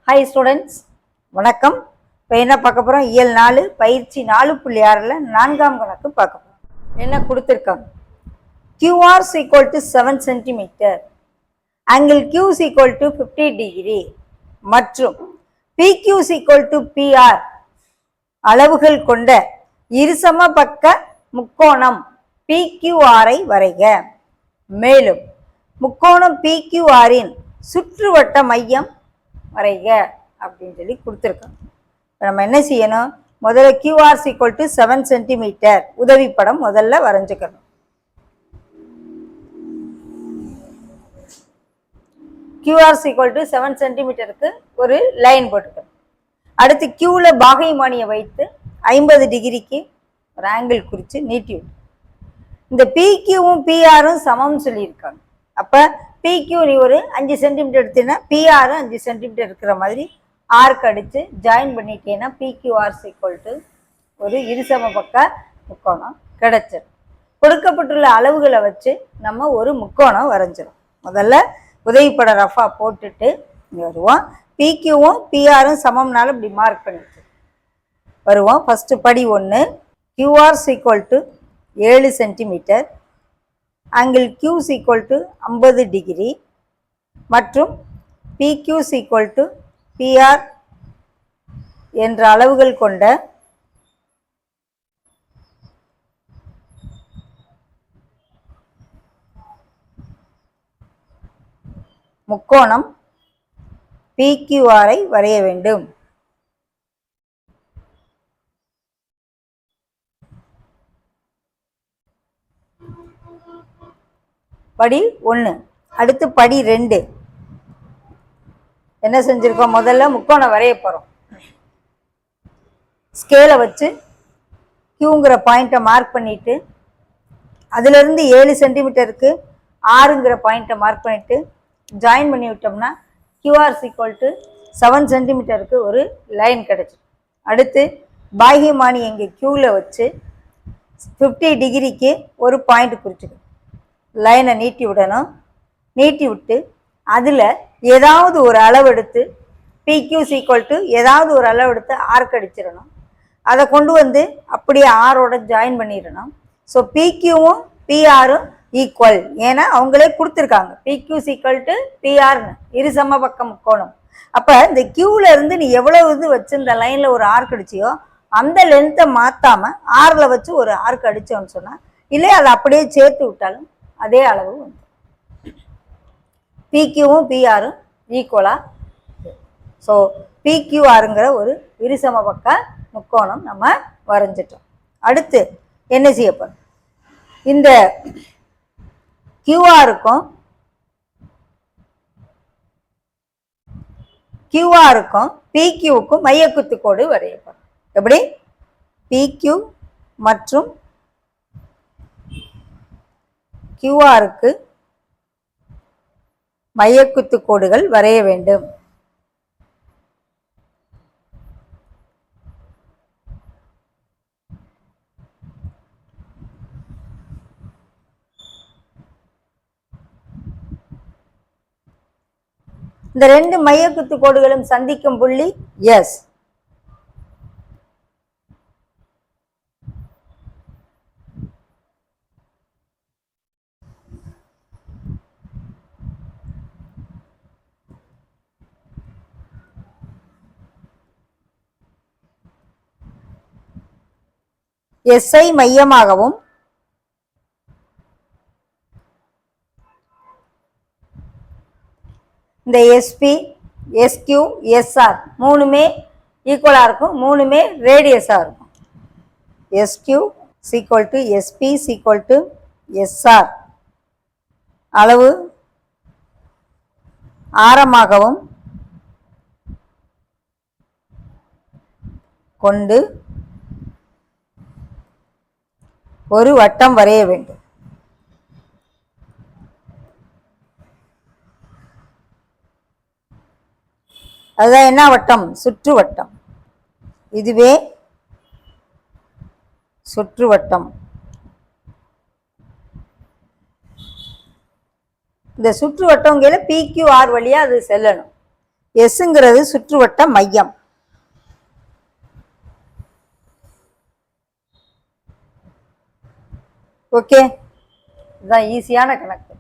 Hi students, வணக்கம். இப்போ என்ன பார்க்க போகிறோம்? இயல் 4 பயிற்சி 4.6ல் 4ஆம் கணக்கு பார்க்க போகிறோம். என்ன கொடுத்துருக்காங்க? QR is equal to 7 cm, angle Q is equal to 50 degree மற்றும் PQ is equal to PR அளவுகள் கொண்ட இருசம பக்க முக்கோணம் PQR ஐ வரைக. மேலும் முக்கோணம் PQR-இன் சுற்றுவட்ட மையம் வரைக அப்படின்னு சொல்லி கொடுத்துருக்காங்க. நம்ம என்ன செய்யணும்? முதல்ல QR is equal to 7 cm உதவிப்படம் முதல்ல வரைஞ்சுக்கணும். QR is equal to 7 cm ஒரு லைன் போட்டுக்கணும். அடுத்து Qல பாகைமானியை வைத்து 50 டிகிரிக்கு ஒரு ஆங்கிள் குறித்து நீட்டி விட்டு இந்த PQவும் PRும் சமம் சொல்லியிருக்காங்க. அப்போ PQ நீ ஒரு 5 சென்டிமீட்டர் எடுத்தீங்கன்னா PR 5 சென்டிமீட்டர் இருக்கிற மாதிரி ஆர்க் அடித்து ஜாயின் பண்ணிட்டேன்னா PQR is equal to ஒரு இருசம பக்க முக்கோணம் கிடைச்சிடும். கொடுக்கப்பட்டுள்ள அளவுகளை வச்சு நம்ம ஒரு முக்கோணம் வரைஞ்சிடும். முதல்ல உதவிப்படம் ரஃபாக போட்டுட்டு இங்கே வருவோம். PQவும் PRும் சமம்னால இப்படி மார்க் பண்ணிட்டு வருவோம். ஃபஸ்ட்டு படி 1, QR is equal to 7 centimetre, angle Q is equal to 50 degree மற்றும் PQ is equal to PR என்ற அளவுகள் கொண்ட முக்கோணம் PQR ஐ வரைய வேண்டும். படி 1. அடுத்து படி 2 என்ன செஞ்சிருக்கோம்? முதல்ல முக்கோணம் வரைய போகிறோம். ஸ்கேலை வச்சு Qங்கிற பாயிண்ட்டை மார்க் பண்ணிட்டு அதுலேருந்து 7 சென்டிமீட்டருக்கு 6ங்கிற பாயிண்ட்டை மார்க் பண்ணிட்டு ஜாயின் பண்ணி விட்டோம்னா QR is equal to 7 சென்டிமீட்டருக்கு ஒரு லைன் கிடைச்சிடும். அடுத்து பாகியமானி எங்கே Qவில் வச்சு 50 டிகிரிக்கு ஒரு பாயிண்ட் குறிச்சிடும். லைனை நீட்டி விடணும். நீட்டி விட்டு அதில் ஏதாவது ஒரு அளவு எடுத்து PQ is equal to ஏதாவது ஒரு அளவு எடுத்து ஆர்க் அடிச்சிடணும். அதை கொண்டு வந்து அப்படியே ஆரோட ஜாயின் பண்ணிடணும். ஸோ PQவும் PRும் ஈக்குவல். ஏன்னா அவங்களே கொடுத்துருக்காங்க PQ is equal to PRன்னு இருசம பக்க முக்கோணம். அப்போ இந்த Qவில் இருந்து நீ எவ்வளவு இது வச்சு இந்த லைனில் ஒரு ஆர்க் அடிச்சியோ அந்த லென்த்தை மாற்றாமல் ஆறில் வச்சு ஒரு ஆர்க் அடித்தோன்னு சொன்னால் இல்லை அதை அப்படியே சேர்த்து விட்டாலும் அதே அளவு வந்து PQவும் PRும் ஈக்குவலாக. ஸோ PQRங்கிற ஒரு இருசம பக்க முக்கோணம் நம்ம வரைஞ்சிட்டோம். அடுத்து என்ன செய்யப்படும்? இந்த QRக்கும் PQவுக்கும் மையக்குத்து கோடு வரையப்படும். எப்படி? PQ மற்றும் QRக்கு மையக்குத்து கோடுகள் வரைய வேண்டும். இந்த ரெண்டு மையக்குத்து கோடுகளும் சந்திக்கும் புள்ளி S. SI மையமாகவும் இந்த SP, SQ, SR மூணுமே ஈக்குவலாக இருக்கும். மூணுமே ரேடியஸாக இருக்கும். SQ is equal to SP is equal to SR அளவு ஆரமாகவும் கொண்டு ஒரு வட்டம் வரைய வேண்டும். அதுதான் என்ன வட்டம்? சுற்று வட்டம். இதுவே சுற்றுவட்டம். இந்த சுற்றுவட்டங்கையில் PQR வழியா அது செல்லணும். எஸ்ங்கிறது சுற்றுவட்ட மையம். ஓகே, இதுதான் ஈஸியான கணக்கு.